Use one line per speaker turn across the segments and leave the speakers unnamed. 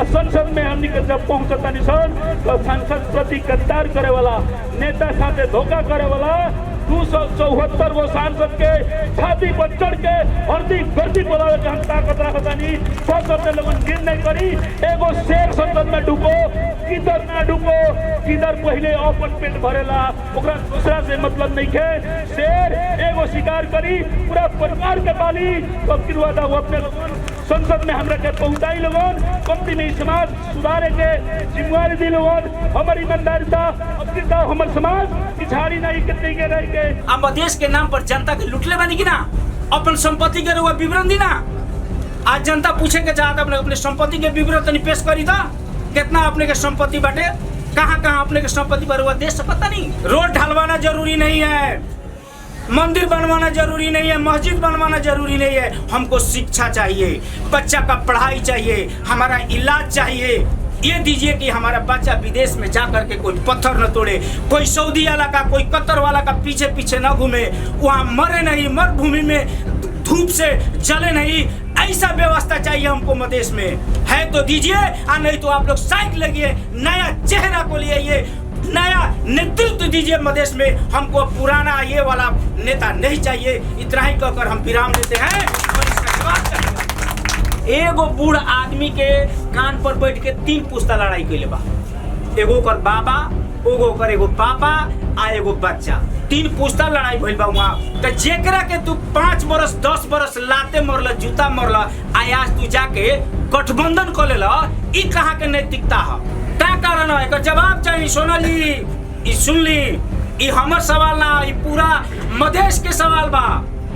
संसद में हमनी के जब पहुंचता निसन तो संसद प्रति गद्दार करे वाला नेता साथे धोखा करे वाला 274 गो सांसद के छाती पर चढ़ के हरदी गर्दी बोलावे के हम ताकत रखतानी। संसद में लोगन निर्णय करी एगो शेर संसद में ढुको किधर ना ढुको किधर पहले अपन पेट भरेला ओकरा दूसरा से मतलब नहीं है। शेर एगो शिकार करी पूरा परिवार के पाली तो किरवादा वो अपने लोगन संसद में हमरा के पहुंचाई लोगन कंपनी में समाज सुधारे के जिम्मेवारी दी लोगन हमारी ईमानदारी था अब हमारे समाज पिछाड़ी नहीं कितने के रह के
अब देश के नाम पर जनता के लुटले बानी कि ना अपन संपत्ति के रुआ विवरण दी ना। आज जनता पूछे के चाहता अपने संपत्ति के विवरण तनी पेश करी था कितना अपने के संपत्ति बाटे कहाँ कहाँ अपने के संपत्ति पर हुआ देश से पता नहीं। रोड ढलवाना जरूरी नहीं है, मंदिर बनवाना जरूरी नहीं है, मस्जिद बनवाना जरूरी नहीं है। हमको शिक्षा चाहिए, बच्चा का पढ़ाई चाहिए, हमारा इलाज चाहिए। ये दीजिए कि हमारा बच्चा विदेश में जा करके कोई पत्थर न तोड़े, कोई सऊदी वाला का कोई कतर वाला का पीछे पीछे न घूमे, वहाँ मरे नहीं, मरुभूमि में धूप से जले नहीं। ऐसा व्यवस्था चाहिए हमको मधेश में। है तो दीजिए और नहीं तो आप लोग साइड लगिए, नया चेहरा को ले आइए, नया नेतृत्व दीजिए मधेश में। हमको पुराना ये वाला नेता नहीं चाहिए। इतना ही कहकर हम विराम देते हैं और इसका जवाब करेंगे। एगो बूढ़ आदमी के कान पर बैठ के 3 पुस्ता लड़ाई कैले बा। एगो कर बाबा, एगो कर एगो पापा आ एगो बच्चा। 3 पुस्ता लड़ाई भइल बा वहाँ। तो जेकरा के तू 5 बरस 10 बरस लाते मरल, जूता मरल, आज तू जाके गठबंधन कर लेला, ई कहाँ के नैतिकता है? क्या कारण है? एकर जवाब चाहिए। सोनाली ई सुन ली, ई हमर सवाल ना, ई पूरा मधेश के सवाल बा।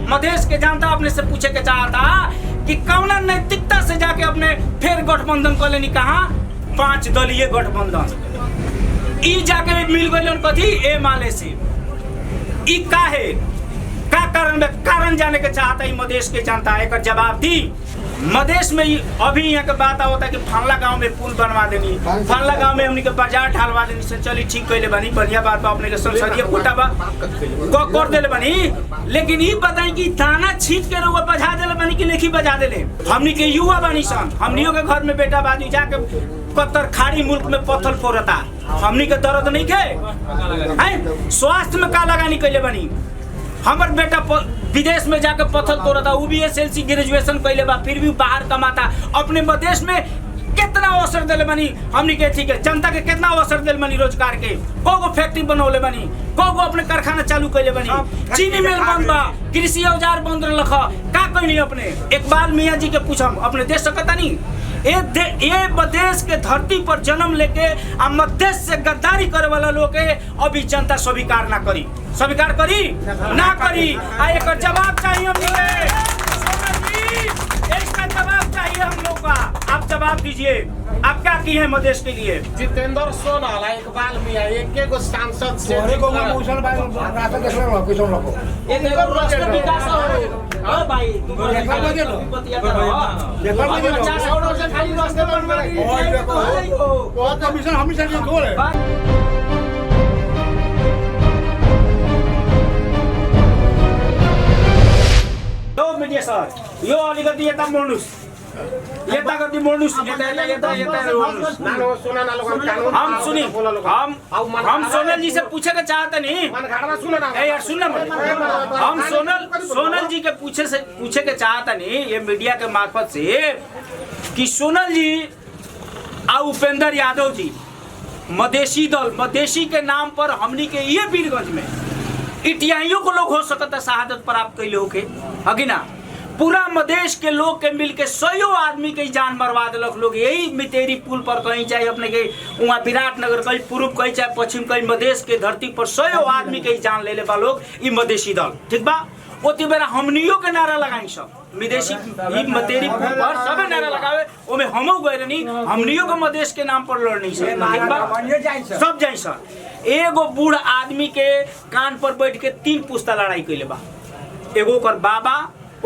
मधेश के जनता अपने से पूछे के चाहता कि कौना नैतिकता से जाके अपने फिर गठबंधन कर लेनी। कहा 5 दलीय गठबंधन ई जाके मिल गए कथी ए माले से। ई काहे का कारण जाने के चाहता है मधेश के जनता। एक जवाब दी। मधेश में अभी यहाँ के बात होता है कि फलना गांव में पुल बनवा देनी, फलना गांव में हमने के बाजार ढालवा देनी। से चली ठीक कैले बनी, बढ़िया बात बा। अपने के संसदीय कोटा बा कर देले बनी। लेकिन ये बताई कि दाना छीट के रोग बजा देले बनी कि नहीं बजा देले। हमनी के युवा बनी सन, हमनियों के घर में बेटा बाजी जाके कतर खाड़ी मुल्क में पत्थर फोड़ता। हमनी के दर्द नहीं के स्वास्थ्य में का लगानी कैले बनी। हमर बेटा विदेश में जाकर पत्थर तोड़ता, वो भी SLC ग्रेजुएशन कैले बा, फिर भी बाहर कमाता। अपने मधेश में कितना अवसर दिले बनी हमनी के, ठीक है, जनता के कितना अवसर दिले बनी रोजगार के। को फैक्ट्री बनौले बनी, को अपने कारखाना चालू कैले बनी। चीनी मिल बंद बा, कृषि औजार बंद रख का कहनी। अपने इकबाल मियाँ जी के पूछम अपने देश सकता नहीं। ये मधेश के धरती पर जन्म लेके आ मधेश से गद्दारी करे वाला लोग के अभी जनता स्वीकार ना करी। स्वीकार करी ना करी। आ एक जवाब चाहिए हम लोग। इसका जवाब चाहिए हम लोग का। आप जवाब दीजिए, आप क्या किए हैं मधेश के लिए?
जितेंद्र सोनाल, इकबाल मियाँ, एक सांसद से
यो अलिकति यता मोड्नुस्, यता गर्दै मोड्नुस्। हम सोनल जी से पूछे के चाहते नहीं। यार सुन, हम सोनल जी के पूछे के चाहते नहीं ये मीडिया के मार्फत से कि सोनल जी और उपेंद्र यादव जी मधेशी दल, मधेशी के नाम पर हमनी के ये वीरगंज में इटियाइयों को लोग हो सकता शहादत प्राप्त कैले होके अगी ना। पूरा मधेश के लोग के मिल के 100 आदमी के जान मरवा दिलक लोग। यही मितेरी पुल पर कहीं चाहे अपने के वहाँ विराटनगर कहीं पूर्व कहीं चाहे पश्चिम कहीं मधेश के धरती पर 100 आदमी के जान ले बा लोग। ये मधेशी दल ठीक बा। ओती बेरा हमनियों के नारा लगाई सब विदेशी मतेरी पुल पर सबे नारा लगावे। ओमे हमो गए नहीं, हमनियों के मधेश के नाम पर लड़नी सब ठीक बा। सब जाई सर। एगो बूढ़ आदमी के कान पर बैठ के 3 पुस्ता लड़ाई कैले बा। एगो कर बाबा,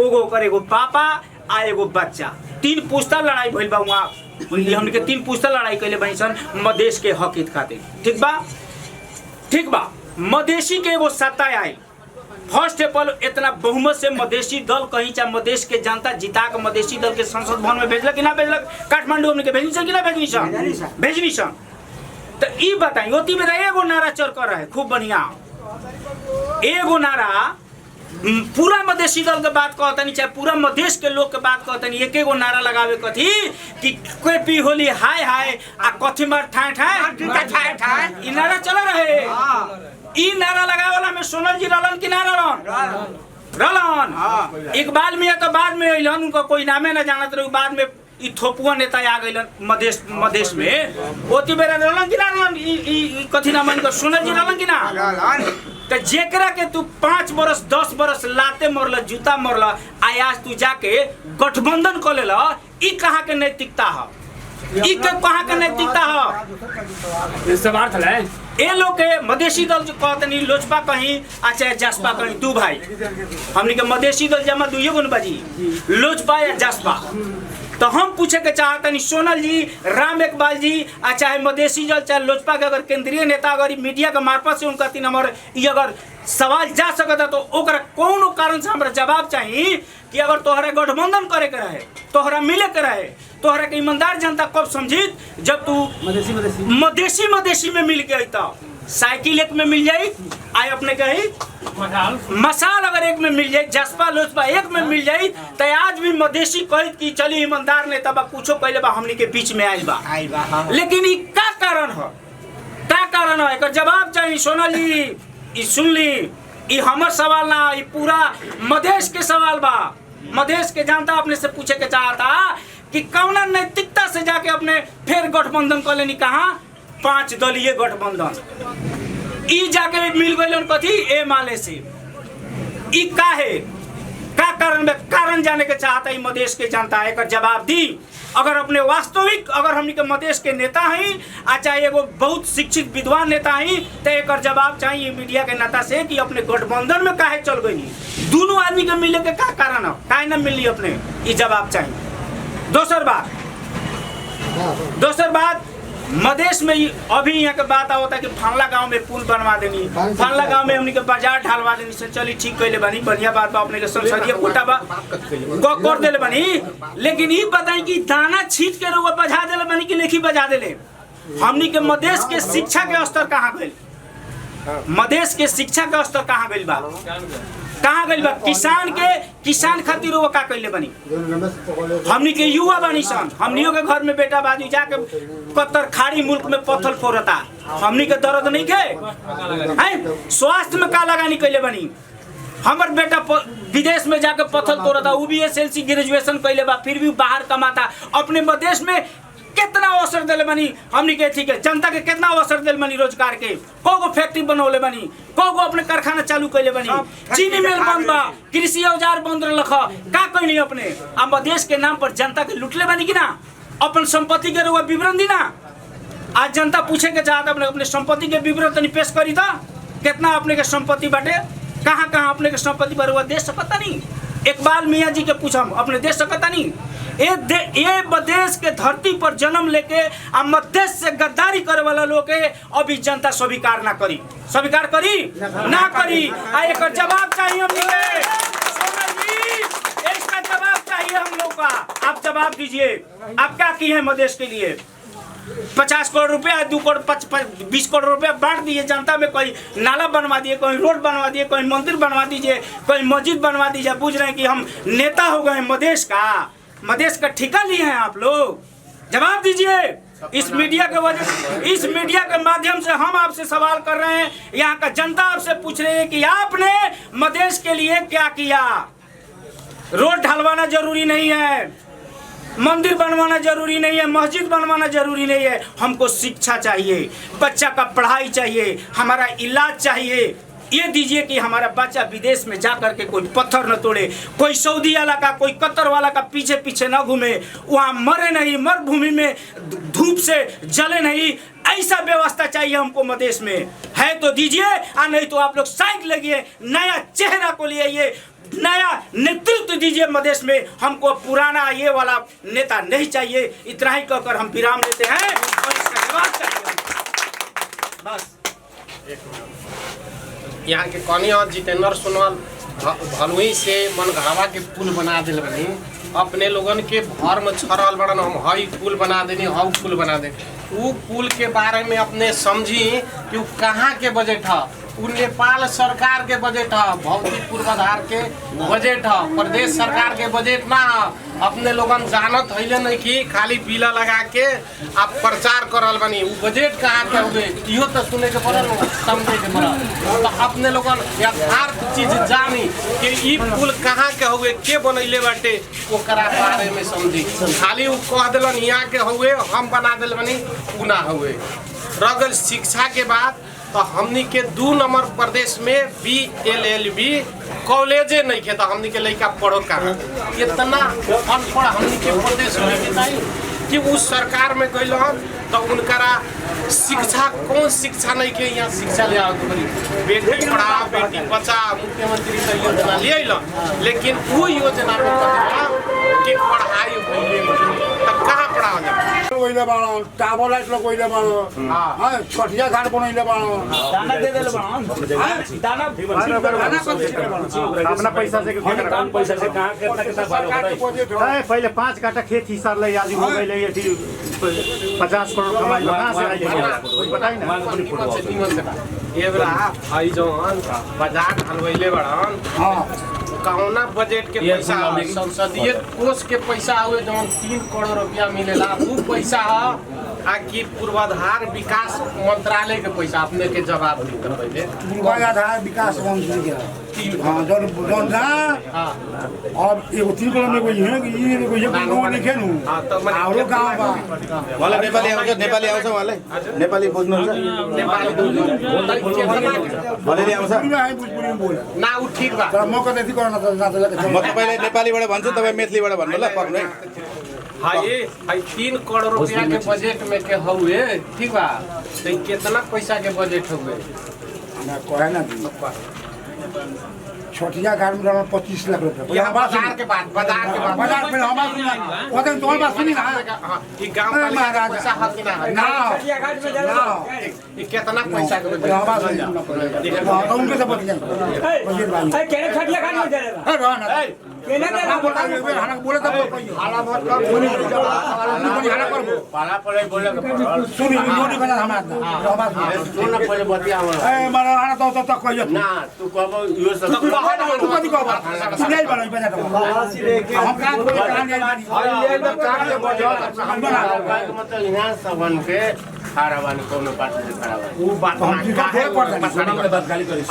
एगो कर एगो पापा आ एगो बच्चा। 3 पुस्ता लड़ाई भइल बा वहाँ। हमने के 3 पुस्ता लड़ाई कैले बनी सन मधेश के हक हित खातिर ठीक बा। ठीक बा। मधेशी के एगो सत्ता आई फर्स्ट ऑफ ऑल इतना बहुमत से मधेसी दल कहीं चाहे मधेश के जनता जिता के मधेसी दल के संसद भवन में भेजलक कि ना भेजलक, काठमांडू हमने के भेजनी सन कि ना भेजनी सन। तो ई बताई ओती मेरा एगो नारा चल कर रहे खूब बढ़िया, एगो नारा पूरा मधेसी दल के बात कहतनी चाहे पूरा मधेश के लोग के बात कहतनी, एक एगो नारा लगावे कथी कि कोई होली हाय हाय आ कथी मार ठाए ठाए ई नारा चल रहे। ई नारा लगावे वाला में सोनल जी रहलन कि ना रहलन। इकबाल मियां तो बाद में अइलन, उनका कोई नामे ना जानत रहे, बाद में ई थोपुआ नेता आ गइलन मधेश में। ओती बेरा रहलन कि ना रहलन, ई कथी नाम इनका सोनल जी रहलन कि ना। तो जेकरा के तू 5 बरस 10 बरस लाते मरल जूता मरल आज तू जाके गठबंधन कर लेला, ई कहाँ के नैतिकता है, ई के कहाँ के नैतिकता है।
सवाल था
ए लोग के मधेसी दल जो कहतनी लोजपा कहीं आ चाहे जसपा कहीं, दू भाई हमनी के मधेसी दल जमा दुइये गो बाजी, लोजपा या जसपा। तो हम पूछे के चाहतनी सोनल जी, राम इकबाल जी आ चाहे मधेसी दल चाहे लोजपा के अगर केंद्रीय नेता अगर मीडिया के मार्फत से उनका 3 नंबर ये अगर सवाल जा सकता तो ओकरा कौन कारण से हमरा जवाब चाहिए कि अगर तोहरा गठबंधन करे के रहे, तोहरा मिले के रहे, तोहरा के ईमानदार जनता कब समझी जब तू मधेसी में मिल गई। तो साइकिल एक में मिल जाई, आए अपने कही मसाल अगर एक में मिल जाए, जसपा लोजपा एक में मिल जाए, तो आज भी मधेसी कही कि चली ईमानदार नेता बा कुछो कहले बा हमनी के बीच में आइल बा। लेकिन ई का कारण है, का कारण है, एकर जवाब चाहिए सोनल जी। ई सुन ली, ई हमर सवाल ना, ई पूरा मधेश के सवाल बा। मधेश के जनता अपने से पूछे के चाहता कि कौना नैतिकता से जाके अपने फिर गठबंधन कर लेनी, कहा 5 दलीय गठबंधन ई जाके मिल गए कथी ए माले से। ई का है, का कारण जाने के चाहता है मधेश के जनता, एक जवाब दी। अगर अपने वास्तविक अगर हमनी के मधेश के नेता हैं आ चाहे एगो बहुत शिक्षित विद्वान नेता हैं तो एक जवाब चाहिए मीडिया के नेता से कि अपने गठबंधन में काहे चल गई, दोनों आदमी के मिले के का कारण है, काहे ना मिली अपने, ये जवाब चाहिए। दोसर बात मधेश में अभी यहाँ के बात होता है कि फनला गांव में पुल बनवा देनी, फनला गांव में हमनी के बाजार ढालवा देनी, से चली ठीक कैले बनी, बढ़िया बात बा, अपने के संसदीय कोटा बा कर देले बनी। लेकिन ये बताई कि दाना छीट के रुआ बजा देले बनी कि नहीं बजा देले। हमनी के मधेश के शिक्षा के स्तर कहाँ गइल, मधेश के शिक्षा के स्तर कहाँ गइल बा, कहाँ गइल बा। किसान खातिर वो का कैले बनी, हमनी के युवा बनी सन, हमनियों के घर में बेटा बाजू जाके कत्तर खाड़ी मुल्क में पत्थर फोड़ता, हमनी के दर्द नहीं के स्वास्थ्य में का लगानी कैले बनी। हमर बेटा विदेश में जाके पत्थर तोड़ता, वो भी SLC ग्रेजुएशन कैले बा, फिर भी बाहर कमाता। अपने मधेश में कितना अवसर दिले बनी, हमनी के ठीक है जनता के कितना अवसर दिले बनी रोजगार के, कोगो फैक्ट्री बनौले बनी, कोगो अपने कारखाना चालू कैले बनी, चीनी मिल बंद बा, कृषि औजार बंद रख का कोई नहीं। अपने अब मधेश के नाम पर जनता के लुटले बनी कि ना, अपन संपत्ति के रुआ विवरण दी ना। आज जनता पूछे के चाहता अपने संपत्ति के विवरण तनी पेश करी था, कितना अपने के संपत्ति बाटे, कहाँ कहाँ अपने के संपत्ति पर हुआ दे सकता नहीं। इकबाल मियाँ जी के पूछम अपने दे सकता नहीं। ये मधेश के धरती पर जन्म लेके आ मधेश से गद्दारी करे वाला लोग के अभी जनता स्वीकार ना करी, स्वीकार करी ना करी। आ एक जवाब चाहिए हम लोग, इसका जवाब चाहिए हम लोग का। आप जवाब दीजिए, आप क्या किए हैं मधेश के लिए। 50 करोड़ रुपया 2 करोड़ 20 करोड़ रुपया बांट दिए जनता में, कोई नाला बनवा दिए, कोई रोड बनवा दिए, कोई मंदिर बनवा दीजिए, कोई मस्जिद बनवा दीजिए। पूछ रहे हैं कि हम नेता हो गए मधेश का ठिका लिए हैं आप लोग, जवाब दीजिए। इस मीडिया के माध्यम से हम आपसे सवाल कर रहे हैं, यहाँ का जनता आपसे पूछ रही है कि आपने मधेश के लिए क्या किया। रोड ढलवाना जरूरी नहीं है, मंदिर बनवाना जरूरी नहीं है, मस्जिद बनवाना जरूरी नहीं है। हमको शिक्षा चाहिए, बच्चा का पढ़ाई चाहिए, हमारा इलाज चाहिए। ये दीजिए कि हमारा बच्चा विदेश में जाकर के कोई पत्थर न तोड़े, कोई सऊदी वाला का कोई कतर वाला का पीछे पीछे न घूमे, वहाँ मरे नहीं, मरुभूमि में धूप से जले नहीं। ऐसा व्यवस्था चाहिए हमको मधेश में, है तो दीजिए, और नहीं तो आप लोग साइड लगिए, नया चेहरा को ले आइए, नया नेतृत्व दीजिए मधेश में। हमको पुराना ये वाला नेता नहीं चाहिए। इतना ही कहकर हम विराम लेते हैं और इसका जवाब चाहिए बस।
यहाँ के कनी और जितेंद्र सोनवाल भलुई से मनगढ़वा के पुल बना दिल बनी अपने लोगन के भर में छरल बड़न हम हई पुल बना देनी हऊ पुल बना दे उ पुल के बारे में अपने समझी कि कहाँ के बजट है उ नेपाल सरकार के बजट है भौतिक पूर्वाधार के बजट है प्रदेश सरकार के बजट ना अपने लोगन जानत हईले नहीं कि खाली पीला लगा के आप प्रचार करल बनी उ बजट कहाँ के हुए इहो तो सुने के पड़ल समझे के पड़ल तो अपने लोगन यथार्थ चीज जानी कि ई पुल कहाँ के हुए के बनैले बाटे ओकरा बारे में समझी खाली उ कह दिलन यहाँ के हुए हम बना दिल बनी उ ना हुए रगल शिक्षा के बाद तो हमनी के 2 नंबर प्रदेश में BLLB कॉलेजे नहीं खे तो हमनी के लड़का पढ़ो कहाँ इतना अनपढ़ हमनी के प्रदेश में नहीं कि उस सरकार में गई तो उनकरा शिक्षा कौन शिक्षा नहीं के यहाँ शिक्षा ले आओ बेटी पढ़ाओ बेटी बचाओ मुख्यमंत्री तो योजना ले लेकिन वो योजना में कि पढ़ाई तब कहाँ पढ़ाओ जाए
टावर लाइट लगोइले बाड़ो हां छठिया घाट बनइले बाड़ो
दाना दे देले बाड़न दाना
अपना पैसा से
कौन पैसा से कहाँ कितना भाड़ा
पहले 5 काटा खेत हिस्सा ले आज हो गई ये 50 करोड़ कमाई कहां से आई बताई ना
ये बड़ा भाई जवान बाजार हलवैले बड़न
हां
कौना बजट के पैसा संसदीय कोष के पैसा हुए जवन 3 करोड़ रुपया मिलेला वो पैसा आ कि पूर्वाधार विकास मंत्रालय के पैसा अपने के जवाब दी करबे
पूर्वाधार विकास मंत्री के हां जन हां अब एगो 3 करोड़ में कोई है कि ये कोई गांव नहीं खेनु
हां तो
औरो गांव बा
वाला नेपाली आउँछ वाले नेपाली बुझ्नु हुन्छ
नेपाली
भले आउँछ
भोजपुरी में बोल
ना उ ठीक बा
तर म कतै गर्न न
म तपाईलाई नेपालीबाट भन्छु तपाई मैथिलीबाट भन्नु ल पक्नु है
हाई 3 करोड़ रुपया के बजट में के हुए ठीक बा तो कितना पैसा के बजट हुए
हमरा कहे ना छोटिया घाट में 25 लाख रुपया
यहाँ बाजार के बाद
बाजार में हमारा वो तो तोर बात सुनी ना
ई गांव का पैसा हक ना
छोटिया घाट में जा
ई कितना पैसा के बजट
हमारा उनके से बच जाए बजट भाई
केने खटिया खान में जाएगा
ए रह ना
केने ना
बोले तो हाला मत कर बोली हाला कर
पाला पड़े बोले
सुनी नोटी बना हमारा
सुन पहले बतिया
ए मारा आना तो कहियो
ना तू कहबो यो सब
तू कथि कहबा तू नहीं बना बजा तो हम का बोले कहां जाई बानी
एकदम काट के बजट
हम बना
मतलब यहाँ सबन के खारा बानी कोनो बात से खराब वो बात
हम की का फेर पड़ता
बात गाली करी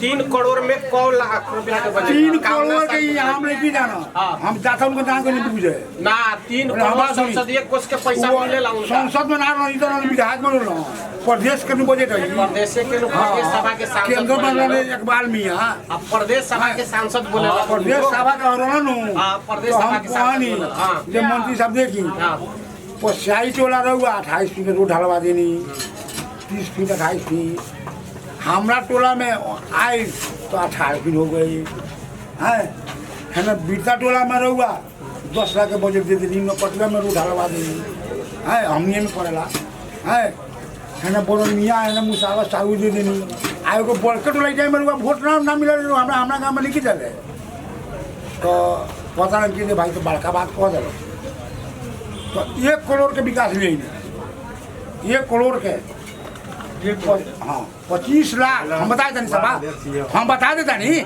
3 करोड़ में कौ लाख रुपया के बजट
3 करोड़ के हम नहीं जाना हम जाता उनको दान को नहीं बुझे
ना 3 करोड़ संसदीय कोष के पैसा मिलेला उनका
संसद में ना रही तो विधायक में रहो प्रदेश के बजट है
प्रदेश के प्रदेश सभा के सांसद
केंद्र में इकबाल मियां
अब प्रदेश सभा के सांसद बोलेला
प्रदेश सभा का रहो नु
हां प्रदेश सभा के सांसद हां
जे मंत्री सब देखी
हां
पछाई टोला रहुआ 28 फीट रोड ढलवा देनी 30 फीट 28 फीट हमरा टोला में आई तो 18 फीट हो गई है ना बीता टोला में रहुआ 10 लाख के बजट दे देनी पटना में रोड ढलवा देनी है हमने में पड़ेला है ना बोलो मियाँ है ना मुसावा साहू दे देनी आए को बड़कट लग जाए मेरे को वोट ना मिला हमरा गाँव में लिखी चले तो पता नहीं कि भाई तो बड़का बात कह दे तो 1 करोड़ के विकास नहीं 1 करोड़ के हाँ 25 लाख हम बता देते सभा हम बता देता नहीं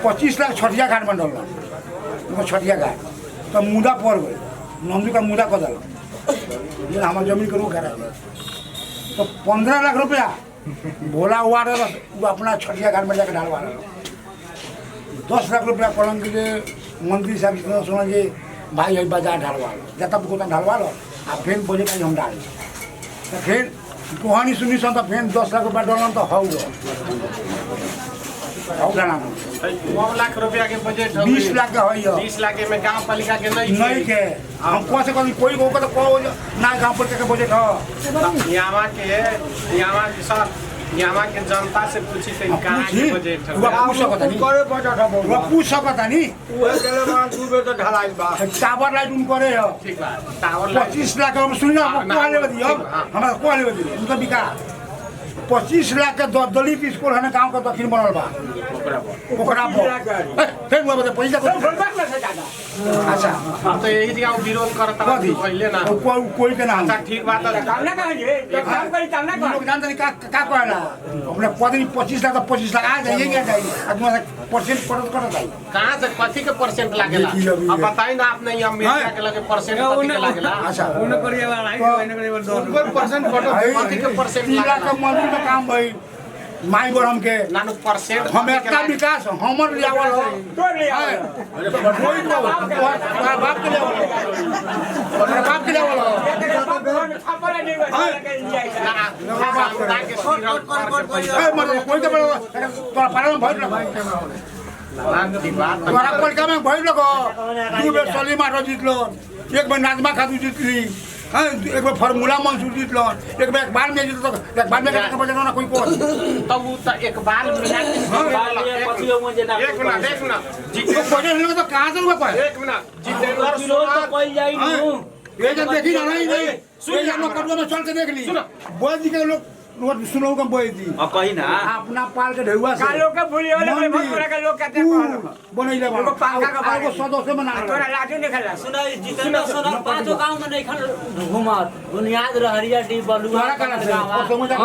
25 लाख छठिया घाट में डालना छठिया घाट तो मुदा पड़ गई नंदू का मुदा कर दिल ये हमारे जमीन के रोक है तो 15 लाख रुपया भोला हुआ रहा वो अपना छठिया घाट में जाकर डालवा रहा 10 लाख रुपया पलंग के मंत्री साहब सुना जी भाई है बाजार ढलवा लो जब को ढलवा लो आ फिर बोले कि हम डाल तो फिर कहानी सुनी सन तो फिर 10 लाख रुपया डालना तो हौ डालना
9 लाख रुपया के बजट
20 लाख का है
20 लाख में गांव पालिका के
नहीं के हम कौन से कोई को तो को ना गांव पर के बजट है
यहाँ के सर यहाँ के जनता से पूछी थे कहाँ के बजट
वो पूछ सकता नहीं करे बजट है वो पूछ सकता नहीं
वो केले मान दू बे तो ढलाई बा
टावर लाइट उन करे हो
ठीक बा टावर
25 लाख हम सुन ना को ले बदी हमारा को ले बदी उनका विकास 25 लाख के दलित स्कूल है ना गांव का दक्षिण बनल बा ओकरा फिर वो बता पैसा अच्छा
हम तो यही जगह विरोध करता पहले ना
कोई के नाम
अच्छा ठीक बात है
काम लोग जानते नहीं का कहला अपने पदनी 25 लाख 25 लाख आ जाइए क्या जाइए आदमी परसेंट करत जाइए
कहाँ से कथी के परसेंट लागेला अब बताई ना आपने ये अमेरिका के लगे परसेंट कथी के लागेला
अच्छा
ऊपर परसेंट कथी के परसेंट
3 लाख का मंदिर में काम भाई माई बरम के
नानु परसेंट
हम एकता विकास हमर लेवल हो कोई तो बाप के लेवल बाप के लेवल मतलब कोई के तोरा पारा में भइल तोरा पलका में भइल लगो 2 बेर सलीमा रो जीतलो 1 बेर नाजमा खातू जीतली एक बार फार्मूला मंसूर जीतलो एक बार में जीतलो एक बार में का बजना ना कोई को
तब वो तो एक बार एक मिनट
जीतो बजे लोग तो कहां से हुआ पर
1 मिनट जितेंद्र सोनाल
कोई जाई
ये जब देखी ना नहीं सुन हम लोग कटवा में चल के देख ली बोल जी के लोग सुनो कम बोल दी
अब कही ना
अपना पाल के ढेउआ से
कालो के भूली वाले में बहुत बड़ा का लोग कहते हैं
बनैले बा
पंखा का
आगो सदस्य बना
तोरा लाजू निकला
सुना जितेंद्र सोनाल पांचों गांव में नहीं खन घुमात बुनियाद रहरिया डी बलुआ
तोरा करा से समझ जा को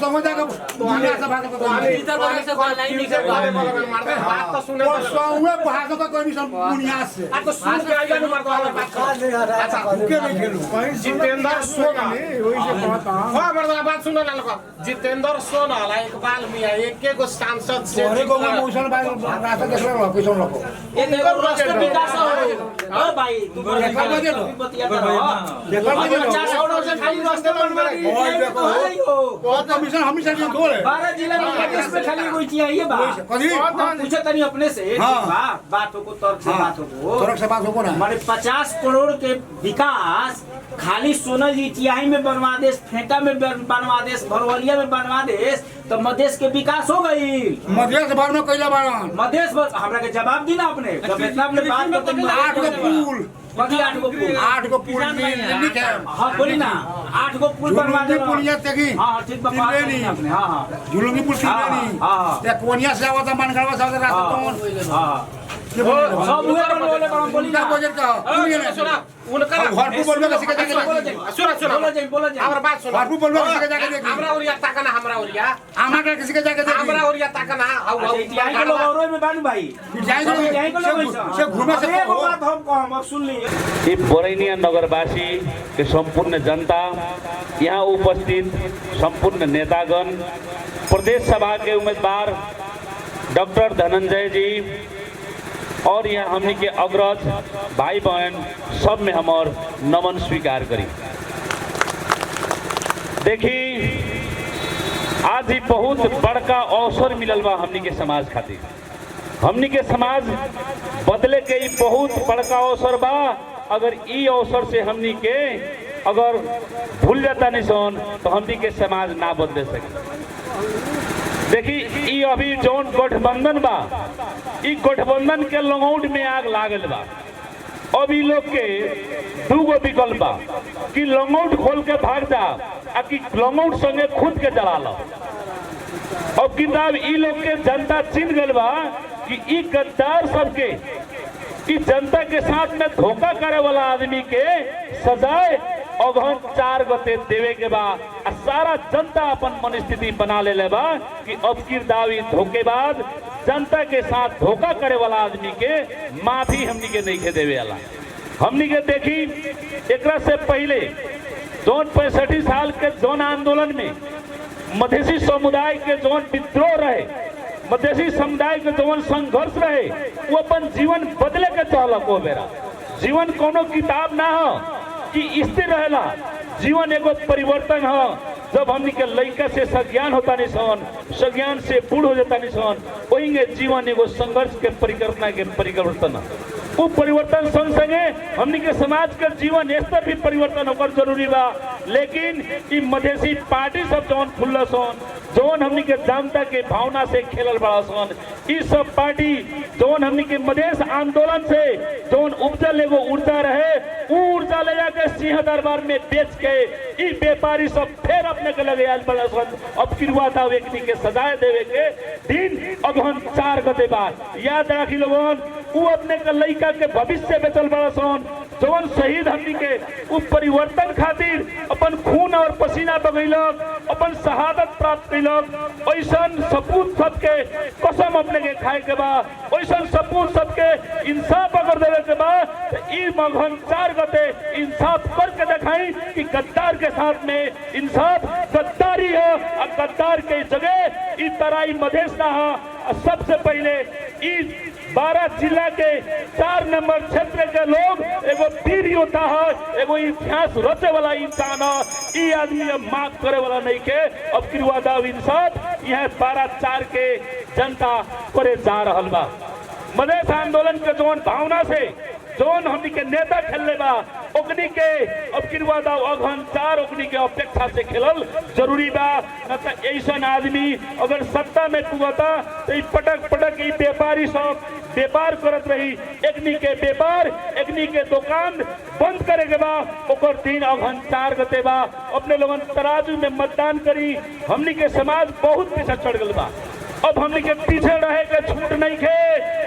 समझ जा को दुनिया से भाग को
भीतर वाले से बात नहीं निकल
बात तो सुने
और सौवे भाग का कोई सब बुनियाद से
आ तो सुन के आइए ना अच्छा
के नहीं खेलू
जितेंद्र सोनाल वही से कहता हां बड़ा बात सुनो ना लोग जितेंद्र सोनाल इकबाल मियां एक गो सांसद से
तोरे को मौसल भाई रास्ता देख लो कैसे लोग
ये देखो राष्ट्र विकास हो भाई तू बतिया
देखो
50 करोड़ से खाली रास्ते बनवा दी
बहुत कमीशन हमेशा जो दो है
12 जिला में किस पे खाली कोई चाहिए ये बात
कभी
पूछे तनी अपने से बात को तर्क से बात हो
तर्क से बात हो ना
माने 50 करोड़ के विकास खाली सोनल इतिहाई में बनवा देश फेंटा में बनवा देश भरवलिया में बनवा देश तो मधेश के विकास हो गई
मधेश भर में कैला बारन
मधेश भर हमरा के जवाब दी ना अपने जब इतना अपने बात करते
8 गो पुल
बाकी 8 गो पुल
8 गो पुल लिख है
हां बोली ना 8 गो पुल बनवा दे
पुलिया तेगी
हां ठीक बात आपने हां हां
झुलुंगी पुल तीन
हां
या कोनिया से आवता मनगढ़वा से आवता रास्ता कौन
हां सब हुए बोले बोली ना
बजट का
सुना उनका
हरपू बोलबे का सिखा जाके
सुना
बोलो जाए
हमरा बात सुनो
हरपू बोलबे का सिखा जाके देखी
हमरा ओरिया ताकना हमरा ओरिया
आमा का किसी के जाके देखी
हमरा ओरिया ताकना हाउ
इतिहाई के लोग औरों में बानू भाई इतिहाई के लोग
से घूमे से
एगो बात हम कहम अब सुन ली
ये बोरैनिया नगरवासी के संपूर्ण जनता यहाँ उपस्थित संपूर्ण नेतागण प्रदेश सभा के उम्मीदवार डॉक्टर धनंजय जी और यहाँ हमने के अग्रज भाई बहन सब में हमार नमन स्वीकार करी। देखी आज ही बहुत बड़का अवसर मिलल बा हमनी के समाज खातिर हमनी के समाज बदले के ही बहुत बड़का अवसर बा। अगर ई अवसर से हमनी के अगर भूल जाता नहीं सन तो हमनी के समाज ना बदले सके। देखी ई अभी जौन गठबंधन बा ई गठबंधन के लंगौट में आग लागल बा। अब ई लोग के दूगो विकल्प बा कि लंगौट खोल के भाग जा आ कि लंगौट संगे खुद के जला लो। अब किताब ई लोग के जनता चिन्ह गल बा कि ई गद्दार सबके कि जनता के साथ में धोखा करे वाला आदमी के सजाए अगहन 4 गते देवे के बा। सारा जनता अपन मनस्थिति बना ले बा कि अब किरदावी धोखेबाज जनता के साथ धोखा करे वाला आदमी के माफी हमनी के नहीं देवे वाला। हमनी के देखी एकरा से पहले जौन 65 साल के जौन आंदोलन में मधेसी समुदाय के जौन विद्रोह रहे मधेसी समुदाय के जौन संघर्ष रहे वो अपन जीवन बदले के चाहलक। वो बेरा जीवन कोनो किताब ना हो कि स्थिर रहेला, जीवन एगो परिवर्तन हो। जब हमनी के लड़का से सज्ञान होता नहीं सन सज्ञान से बूढ़ हो जाता नहीं सन वही जीवन एगो संघर्ष के परिकल्पना के परिवर्तन वो परिवर्तन संग संगे हमनी के समाज के जीवन स्तर भी परिवर्तन होकर जरूरी बा। लेकिन ई मधेसी पार्टी सब जौन खुल्ला सन जौन हमनी के जनता के भावना से खेलल बड़ा सन। ई सब पार्टी जौन हमनी के मधेश आंदोलन से जौन उपजल एगो ऊर्जा रहे, ऊ ऊर्जा ले जाके सिंह दरबार में बेच के ई व्यापारी सब फिर अपने के लगे आयल बड़ा सन। अब किरुआ था एकनी के सजाए देवे के दिन अगहन 4 गते बाद याद राखी लोगन, ऊ अपने के लइका के भविष्य बेचल बड़ा सन। जौन शहीद हमनी के ऊ परिवर्तन खातिर अपन खून और पसीना बगैलक, अपन शहादत प्राप्त कैलक। ऐसन सपूत सबके कसम अपने के खाए के बा, ऐसन सपूत सबके इंसाफ अगर देवे के बा तो ई मघन 4 गते इंसाफ करके दिखाई कि गद्दार के साथ में इंसाफ गद्दारी है और गद्दार के जगह ई तराई मधेश ना है। सबसे पहले ई 12 जिला के 4 नंबर क्षेत्र के लोग एगो वीर योद्धा है, एगो इतिहास रचे वाला इंसान है। ई आदमी अब माफ करे वाला नहीं के। अब किरुआ दाव इंसाफ यह 12/4 के जनता करे जा रहल बा। मधेश आंदोलन के जौन भावना से जौन हमनी के नेता खेलले बा ओकनी के अब किरुआ दाव अगहन 4 ओकनी के अपेक्षा से खेलल जरूरी बा। न त ऐसन आदमी अगर सत्ता में कुगता तो पटक पटक ई व्यापारी सब व्यापार करत रही। एकनी के व्यापार, एकनी के दुकान बंद करे के बा। ओकर दिन अगहन 4 गते बा। अपने लोगन तराजू में मतदान करी। हमनी के समाज बहुत पीछे चढ़ गल बा। अब हमनी के पीछे रहे के छूट नहीं खे,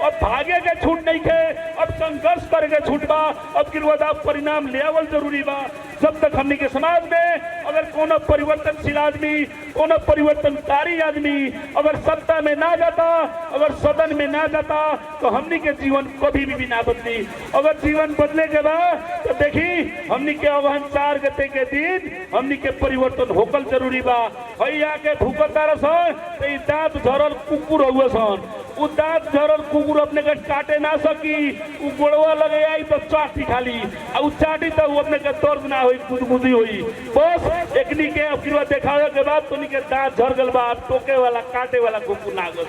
अब भागे के छूट नहीं खे, अब संघर्ष करे के छूट बा। अब किरुआ दाव परिणाम लेवल जरूरी बा। जब तक हमनी के समाज में अगर कोनो परिवर्तनशील आदमी, कोनो परिवर्तनकारी आदमी अगर सत्ता में ना जाता, अगर सदन में ना जाता तो हमनी के जीवन कभी भी ना बदली। अगर जीवन बदले के बा तो देखी हमनी के अगहन 4 गते के दिन हमनी के परिवर्तन होकल जरूरी बा। हैया के भूकता रसन दांत झरल कुकुर हुए सन। उ दांत झरल कुकुर अपने के काटे ना सकी, उ गोड़वा लगे आई तो चाटी खाली, उ चाटी तो अपने के दर्द ना हुई, गुदगुदी हुई। बस एकनी के अब किरुआ देखावे के बाद तो के दांत झर गल बा। टोके वाला काटे वाला कुकुर ना गल।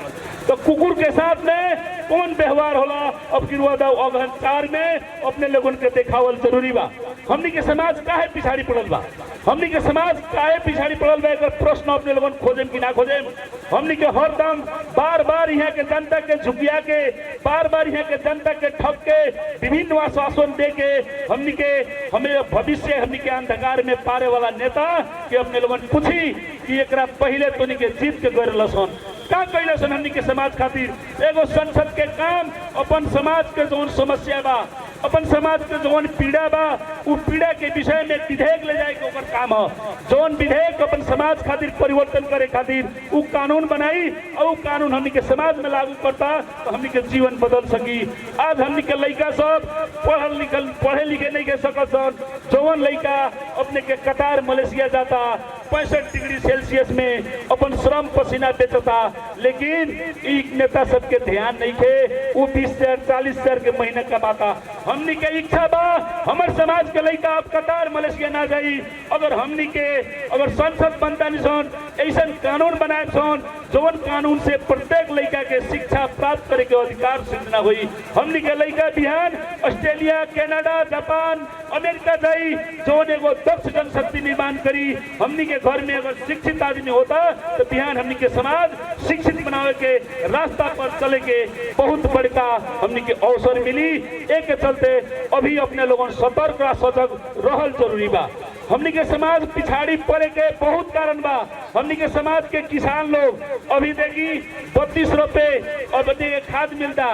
तो कुकुर के साथ में कौन व्यवहार होला अब किरुआ दाव अगहन 4 में अपने लोगन के देखावल जरूरी बा। हमनी के समाज काहे पिछाड़ी पड़ल बा, हमनी के समाज काहे पिछाड़ी पड़ल बा, एकर प्रश्न अपने लोगन खोजेम कि ना खोजेम। हमनी के हरदम बार-बार यहाँ के जनता के झुकिया के, बार-बार यहाँ के जनता के ठग के, विभिन्न आश्वासन दे के हमनी के हमें भविष्य हमनी के अंधकार में पारे वाला नेता के अपने लोगन पूछी कि एकरा पहले तो के जीत के गए लसन का कैले सन। हमनी के समाज खातिर एगो संसद के काम अपन समाज के जौन समस्या बा, अपन समाज के जौन पीड़ा बा, उ पीड़ा के विषय में विधेयक ले जाए के ओकर काम है। जौन विधेयक अपन समाज खातिर परिवर्तन करे खातिर उ कानून बनाई और कानून हमनी के समाज में लागू करता तो हमनी के जीवन बदल सकी। आज हमनी के लइका सब पढ़े लिखे नहीं के सकत सन। जौन लइका अपने के कतार मलेशिया जाता, 65 डिग्री सेल्सियस में अपन श्रम पसीना बेचता, लेकिन ई नेता सबके ध्यान नहीं खे। वो 20,000 40,000 के महीने कमाता। हमनी के इच्छा बा हमार समाज के लइका अब कतार मलेशिया ना जाई। अगर हमनी के अगर संसद बनता नहीं सन, ऐसा कानून बनाए सन जौन कानून से प्रत्येक लइका के शिक्षा प्राप्त करे के अधिकार सिद्ध ना हुई। हमनी के लइका बिहान ऑस्ट्रेलिया, कनाडा, जापान, अमेरिका जाई जौन एगो दक्ष जनशक्ति निर्माण करी। हमनी के घर में अगर शिक्षित आदमी होता तो बिहान हमनी के समाज शिक्षित बनावे के रास्ता पर चले के बहुत बड़का हमनी के अवसर मिली। एक चलते अभी अपने लोगों सतर्क और सजग रहल जरूरी बा। हमनी के समाज पिछाड़ी पड़े के बहुत कारण बा। हमनी के समाज के किसान लोग अभी देखी 32 रुपए और खाद मिलता।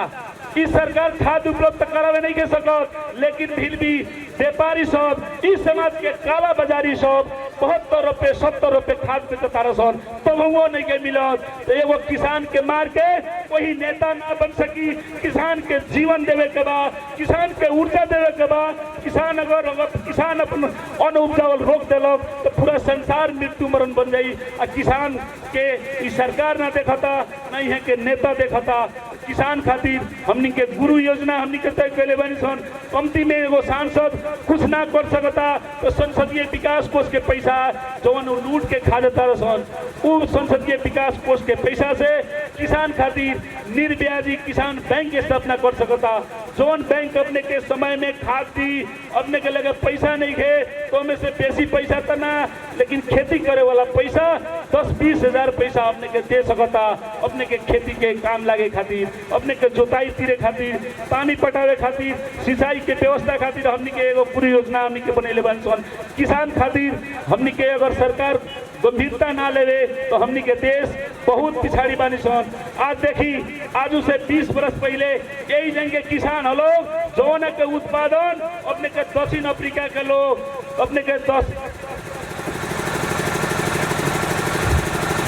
इस सरकार खाद उपलब्ध करावे नहीं के सकत, लेकिन फिर भी व्यापारी सब, इस समाज के काला बाजारी सब 72 रुपए 70 रुपए खाद बेचता रसन, तो वो नहीं के मिलत। तो एगो किसान के मार के वही नेता ना बन सकी। किसान के जीवन देवे के बा, किसान के ऊर्जा देवे के बा। किसान अगर किसान अपन अन्न उपजावल रोक देलक तो पूरा संसार मृत्यु मरण बन जाई। आ किसान के ई सरकार ना देखता, नहीं है के नेता देखता। किसान खातिर हमनी के गुरु योजना हमनी के तय कैले बनी सन। कमती में एगो सांसद कुछ ना कर सकता तो संसदीय विकास कोष के पैसा जौन लूट के खा जाता सन, उ संसदीय विकास कोष के पैसा से किसान खातिर निर्ब्याजी किसान बैंक की स्थापना कर सकता। जौन बैंक अपने के समय में खाद दी, अपने के लगे पैसा नहीं है तो हमें से बेसी पैसा तो ना, लेकिन खेती करे वाला पैसा 10-20 हजार पैसा अपने के दे सकता अपने के खेती के काम लागे खातिर, अपने के जोताई तीरे खातिर, पानी पटावे खातिर, सिंचाई के व्यवस्था खातिर हमनी के एगो पूरी योजना हमनी के बनैले बानी सन। किसान खातिर हमनी के अगर सरकार गंभीरता ना लेवे तो हमनी के देश बहुत पिछाड़ी बानी सन। आज देखी आज से 20 वर्ष पहले यही जंग के किसान लोग जौन के उत्पादन अपने के दक्षिण अफ्रीका के लोग अपने के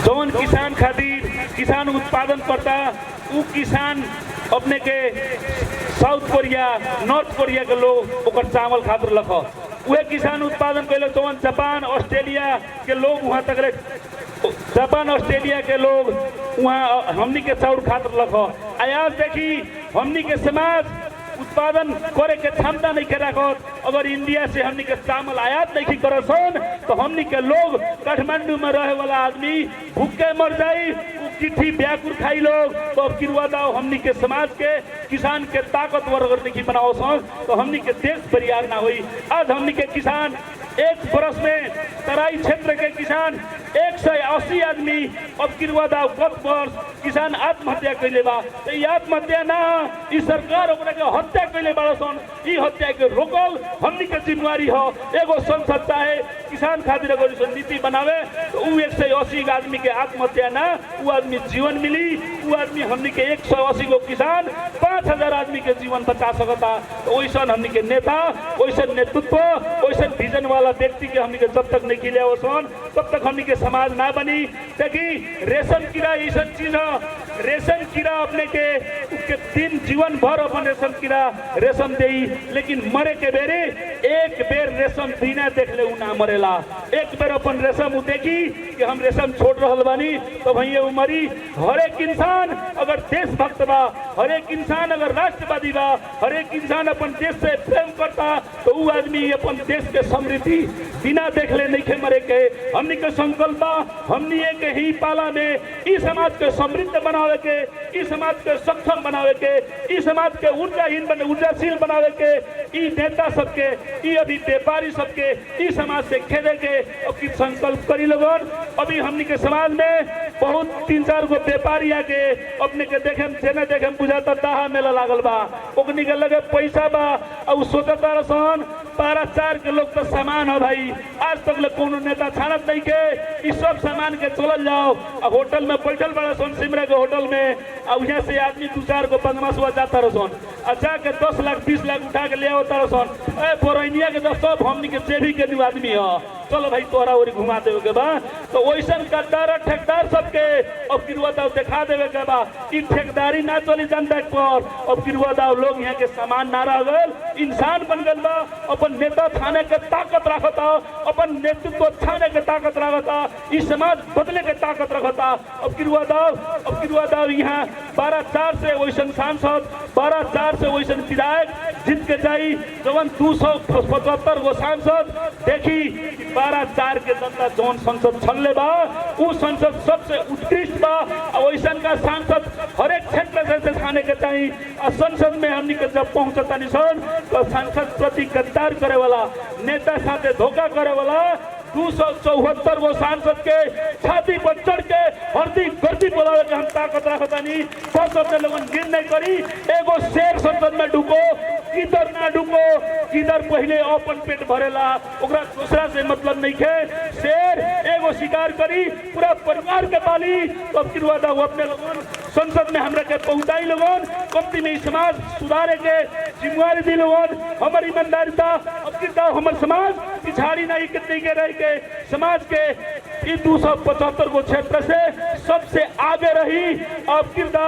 जौन किसान खातिर किसान उत्पादन करता उ किसान अपने के साउथ कोरिया नॉर्थ कोरिया के लोग ओकर चावल खातिर लख उहे किसान उत्पादन कैले जौन जापान ऑस्ट्रेलिया के लोग वहाँ तक जापान ऑस्ट्रेलिया के लोग वहाँ हमनी के चाउर खातिर लख आज देखी हमनी के समाज उत्पादन करे के क्षमता नहीं के रखत। अगर इंडिया से हमनी के चावल आयात नहीं करसन तो हमनी के लोग काठमांडू में रहे वाला आदमी भूखे मर जाई, चिट्ठी व्याकुर खाई लोग। तो अब किरवा दाओ हमनी के समाज के किसान के ताकतवर अगर नहीं बनाओ तो हमनी के देश बरियार ना हुई। आज हमनी के किसान एक बरस में तराई क्षेत्र के किसान 180 आदमी अब किरवा दाव गत वर्ष किसान आत्महत्या कैले बा। तो ये आत्महत्या ना ई सरकार ओकरा के हत्या कैले बा सन। ई हत्या के रोकल हमनी के जिम्मेवारी हो। एगो संसद चाहे किसान खातिर अगर नीति बनावे तो उ 180 आदमी के आत्महत्या ना उ आदमी जीवन मिली। उ आदमी हमनी के 180 गो किसान 5000 आदमी के जीवन बचा सकता। तो वैसन हमनी के नेता वैसन नेतृत्व वैसन विजन वाला व्यक्ति के हमनी के जब तक नहीं खिले सन तब तक हमनी के समाज ना बनी। देखी रेशम कीड़ा ऐसा चीज है, रेशम कीड़ा अपने के दिन जीवन भर अपन रेशम कीड़ा रेशम दे, लेकिन मरे के बेरे एक बेर रेशम बिना देखले उ ना मरेला। एक बेर अपन रेशम उ देखी कि हम रेशम छोड़ रहल बानी तो भैया उ मरी। हर एक इंसान अगर देशभक्त बा, हर एक इंसान अगर राष्ट्रवादी बा, हर एक इंसान अपन देश से प्रेम करता तो उ आदमी अपन देश के समृद्धि बिना देखले नहीं खे मरे के। हमनी के संकल्प हमनी एक ही पाला में इस समाज के समृद्ध बनावे के, इस समाज के सक्षम बनावे के, इस समाज के ऊर्जाशील बनावे के, ई नेता सबके, ई अभी व्यापारी सबके, ई समाज से खेदे के और संकल्प करी लोगन। अभी हमनी के समाज में बहुत 3-4 गो व्यापारी आके अपने के देखे जेने देखे बुझाता दाहा मेला लागल बा, ओकनी के लगे पैसा बा और सोचता रसन 12-4 के लोग तो सामान है भाई। आज तक ले कोनो नेता छानत नहीं के इस सब सामान के चलल जाओ। अब होटल में बैठल बड़ा सन सिमरा के होटल में और यहाँ से आदमी 2-4 को बदमाशवा जाता रसन अच्छा के 10 लाख 20 लाख उठा के ले आवता रसन। ए बोरैनिया के सब हमनी के सेवी के न्यू आदमी है, चलो भाई तोहरा ओरी घुमा देवे के बा। तो वैसन गद्दार ठेकेदार सबके अब किरवा दाव देखा देवे के बा। ई ठेकेदारी ना चली जनता पर। अब किरवा दाव लोग यहाँ के सामान ना रह गल, इंसान बन गल बा। अपन नेता थाने के ताकत रखता, अपन नेतृत्व थाने के ताकत रखता, इस समाज बदले के ताकत रखता। अब किरवा दाव यहाँ 12-4 से वैसन सांसद 12-4 से वैसन विधायक जीत के जाई। जवन 275 गो सांसद देखी 12-4 के जनता जौन संसद छलले बा उ संसद सबसे उत्कृष्ट बा। वैसन का सांसद हर एक क्षेत्र से खाने के चाहिए। संसद में हमनी के जब पहुंचता निशन तो सांसद प्रति गद्दार करे वाला, नेता साथे धोखा करे वाला 274 गो सांसद के छाती पर चढ़ के हरदी गर्दी बोलावे के हम ताकत रखता नहीं। बस अपने लोगन निर्णय करी एगो शेर संसद में ढुको किधर ना ढुको, किधर पहले अपन पेट भरेला ओकरा दूसरा से मतलब नहीं है। शेर एगो शिकार करी पूरा परिवार के पाली। तो अब किरवा दाव अपने लोगन संसद में हमरा के पहुंचाई लोगन कमती में समाज सुधारे के जिम्मेवारी दी लोगन। हमारी ईमानदारी था अब किरदा हमर समाज पिछाड़ी नहीं कितनी के रह के समाज के 275 गो क्षेत्र से सबसे आगे रही। अब किरदा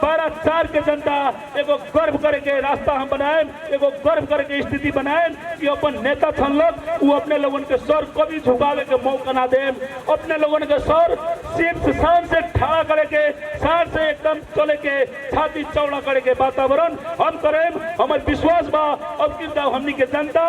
12-4 के जनता एगो गर्व करे के रास्ता हम बनाए, एगो गर्व करे के स्थिति बनाए कि अपन नेता छनलक वो अपने लोगन के सर कभी झुकावे के मौका ना दे। अपने लोगन के सर सिर्फ शान से खड़ा करे के, शान से एकदम चले के, छाती चौड़ा करे के वातावरण हम करें। हमार विश्वास बा अब किरदा हमनी के जनता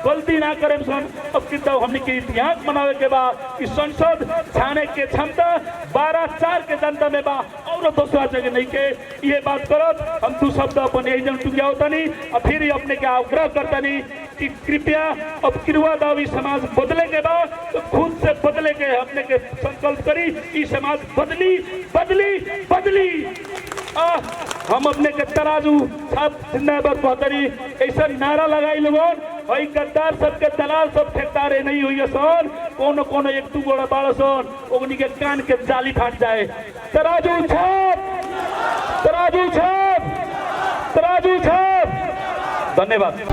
गलती ना करें सन। अब किरदा हमनी के इतिहास बनावे के बा कि संसद छाने के क्षमता 12-4 के जनता में बा और दूसरा जगह नहीं के। ये बात करत हम 2 शब्द अपन यही जन टुकिया होता नहीं और फिर अपने के आग्रह करता नहीं कि कृपया अब किरुआदावी समाज बदले के बाद तो खुद से बदले के अपने के संकल्प करी ई समाज बदली बदली बदली। हम अपने के तराजू साहब जिंदाबाद कहतरी ऐसा नारा लगाई लोगन भाई गद्दार सबके दलाल सब ठेकेदार नहीं हुई सन कोनो कोनो एक दू गोड़ा बाड़ सन ओगनी के कान के जाली फाट जाए। तराजू छाप तराजू छाप तराजू छाप। धन्यवाद।